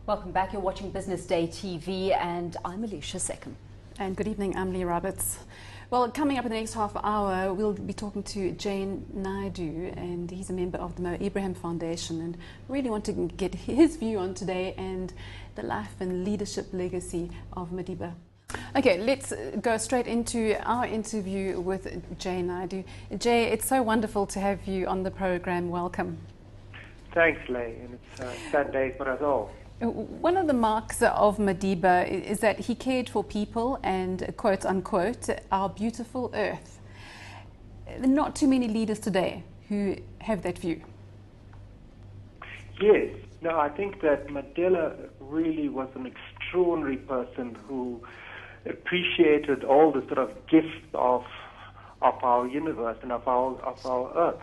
Welcome back. You're watching Business Day TV, and I'm Alicia Seckham. And good evening, I'm Lee Roberts. Well, coming up in the next half hour, we'll be talking to Naidoo, and he's a member of the Mo Ibrahim Foundation, and really want to get his view on today and the life and leadership legacy of Madiba. Okay, let's go straight into our interview with Naidoo. Jay, it's so wonderful to have you on the program. Welcome. Thanks, Lee, and it's a sad day for us all. One of the marks of Madiba is that he cared for people and, quote unquote, our beautiful earth. Not too many leaders today who have that view. Yes. No, I think that Mandela really was an extraordinary person who appreciated all the sort of gifts of our universe and of our earth,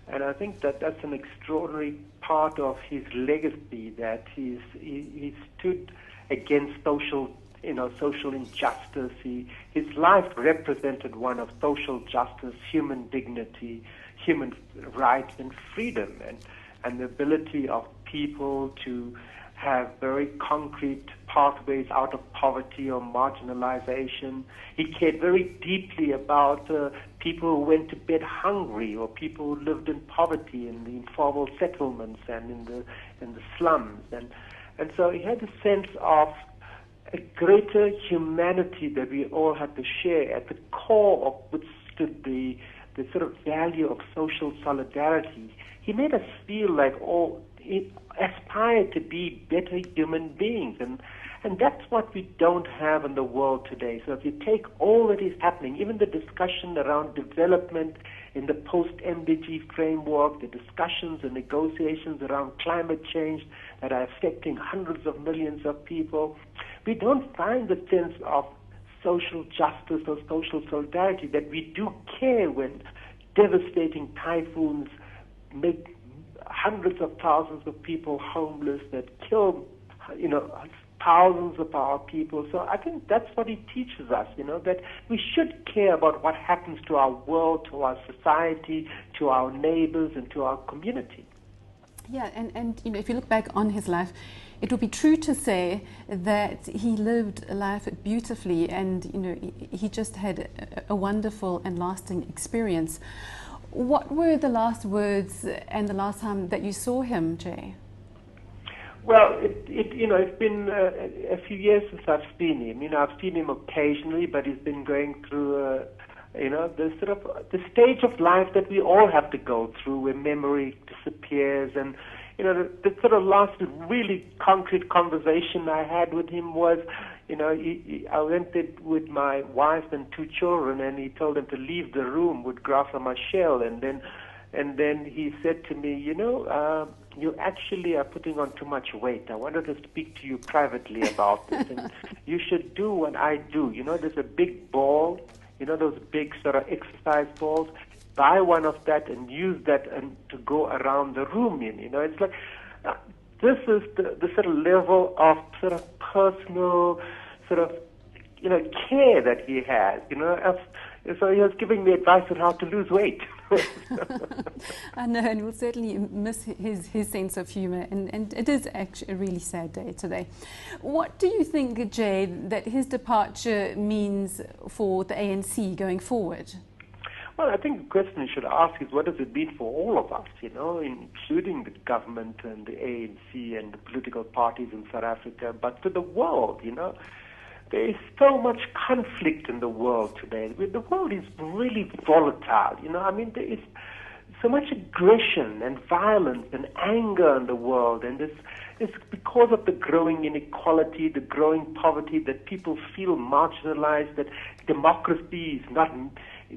and I think that that's an extraordinary part of his legacy, that he stood against social injustice. His life represented one of social justice, human dignity, human rights and freedom, and the ability of people to have very concrete pathways out of poverty or marginalization. He cared very deeply about people who went to bed hungry, or people who lived in poverty in the informal settlements and in the slums, and so he had a sense of a greater humanity that we all had to share, at the core of which stood the sort of value of social solidarity. He made us feel like all aspire to be better human beings, and that's what we don't have in the world today. So if you take all that is happening, even the discussion around development in the post-MDG framework, the discussions and negotiations around climate change that are affecting hundreds of millions of people, we don't find the sense of social justice or social solidarity that we do care when devastating typhoons make hundreds of thousands of people homeless, that kill, thousands of our people. So I think that's what he teaches us, that we should care about what happens to our world, to our society, to our neighbors, and to our community. Yeah, and if you look back on his life, it would be true to say that he lived life beautifully, and he just had a wonderful and lasting experience. What were the last words and the last time that you saw him, Jay? Well, it's been a few years since I've seen him. I've seen him occasionally, but he's been going through, the stage of life that we all have to go through, where memory disappears. And the sort of last really concrete conversation I had with him was, I went there with my wife and two children, and he told them to leave the room with grass on my shell, and then he said to me, you actually are putting on too much weight. I wanted to speak to you privately about this, and you should do what I do. There's a big ball, those big sort of exercise balls. Buy one of that and use that and to go around the room in. It's like this is the sort of level of sort of personal sort of care that he has. So he was giving me advice on how to lose weight. I know, and we'll certainly miss his sense of humour, and it is actually a really sad day today. What do you think, Jay, that his departure means for the ANC going forward? Well, I think the question you should ask is, what does it mean for all of us, including the government and the ANC and the political parties in South Africa, but to the world, There is so much conflict in the world today. The world is really volatile, there is so much aggression and violence and anger in the world, and it's because of the growing inequality, the growing poverty, that people feel marginalized, that democracy is not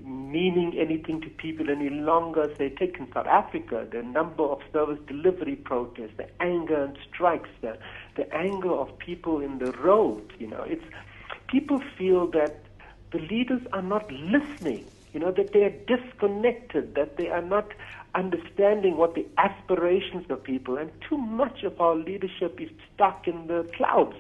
meaning anything to people any longer. Say, take in South Africa, the number of service delivery protests, the anger and strikes, the anger of people in the road. It's people feel that the leaders are not listening. That they are disconnected, that they are not understanding what the aspirations of people, and too much of our leadership is stuck in the clouds.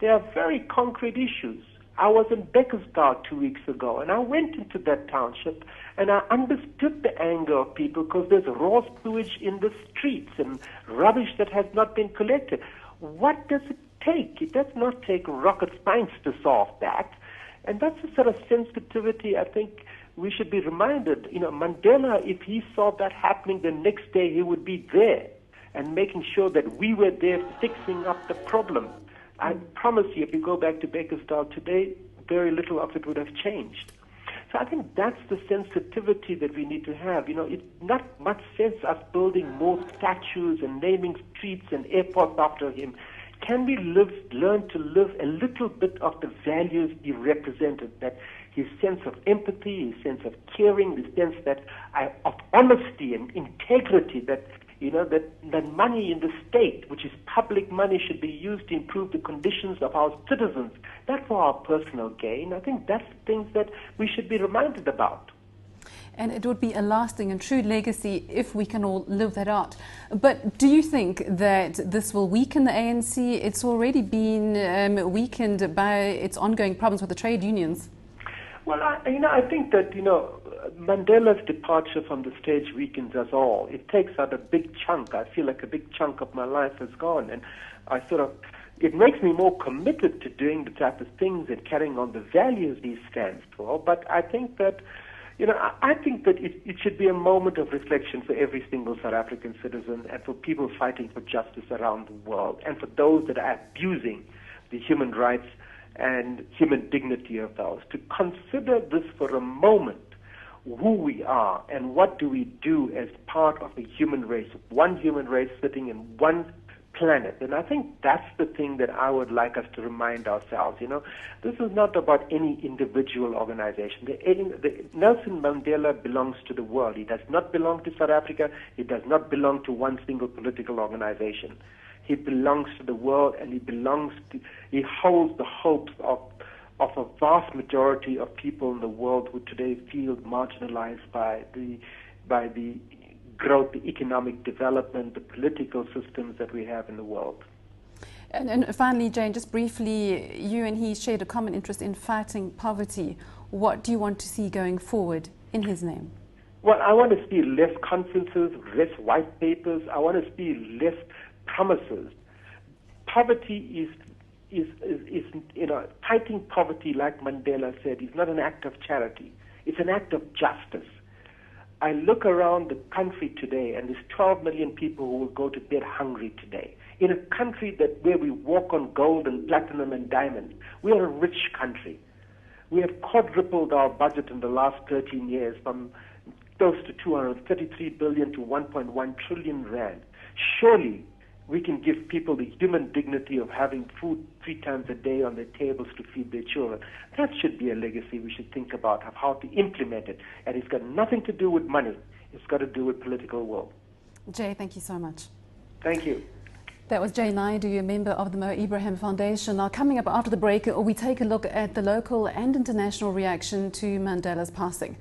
There are very concrete issues I was in Bekkersdorp 2 weeks ago, and I went into that township, and I understood the anger of people because there's raw sewage in the streets and rubbish that has not been collected. What does it take? It does not take rocket science to solve that. And that's the sort of sensitivity I think we should be reminded. You know, Mandela, if he saw that happening the next day, he would be there and making sure that we were there fixing up the problem. I promise you, if you go back to Bekkersdorp today, very little of it would have changed. So I think that's the sensitivity that we need to have. You know, it's not much sense us building more statues and naming streets and airports after him. Can we learn to live a little bit of the values he represented, that his sense of empathy, his sense of caring, the sense that of honesty and integrity, that that money in the state, which is public money, should be used to improve the conditions of our citizens, not for our personal gain. I think that's things that we should be reminded about. And it would be a lasting and true legacy if we can all live that out. But do you think that this will weaken the ANC? It's already been weakened by its ongoing problems with the trade unions. Well, I think that, Mandela's departure from the stage weakens us all. It takes out a big chunk. I feel like a big chunk of my life has gone. And it makes me more committed to doing the type of things and carrying on the values he stands for. But I think that, it should be a moment of reflection for every single South African citizen and for people fighting for justice around the world and for those that are abusing the human rights and human dignity of those, to consider this for a moment, who we are and what do we do as part of a human race, one human race sitting in one planet. And I think that's the thing that I would like us to remind ourselves. This is not about any individual organization. Nelson Mandela belongs to the world. He does not belong to South Africa. He does not belong to one single political organization. He belongs to the world, and he holds the hopes of a vast majority of people in the world who today feel marginalized by the growth, the economic development, the political systems that we have in the world. And finally, Jane, just briefly, you and he shared a common interest in fighting poverty. What do you want to see going forward in his name? Well, I want to see less conferences, less white papers. I want to see less promises. Poverty is fighting poverty, like Mandela said, is not an act of charity. It's an act of justice. I look around the country today, and there's 12 million people who will go to bed hungry today. In a country where we walk on gold and platinum and diamonds, we are a rich country. We have quadrupled our budget in the last 13 years from close to 233 billion to 1.1 trillion rand. Surely we can give people the human dignity of having food 3 times a day on their tables to feed their children. That should be a legacy we should think about, of how to implement it. And it's got nothing to do with money. It's got to do with political will. Jay, thank you so much. Thank you. That was Jay Naidoo, a member of the Mo Ibrahim Foundation. Now, coming up after the break, we take a look at the local and international reaction to Mandela's passing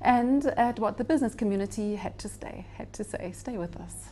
and at what the business community had to say. Stay with us.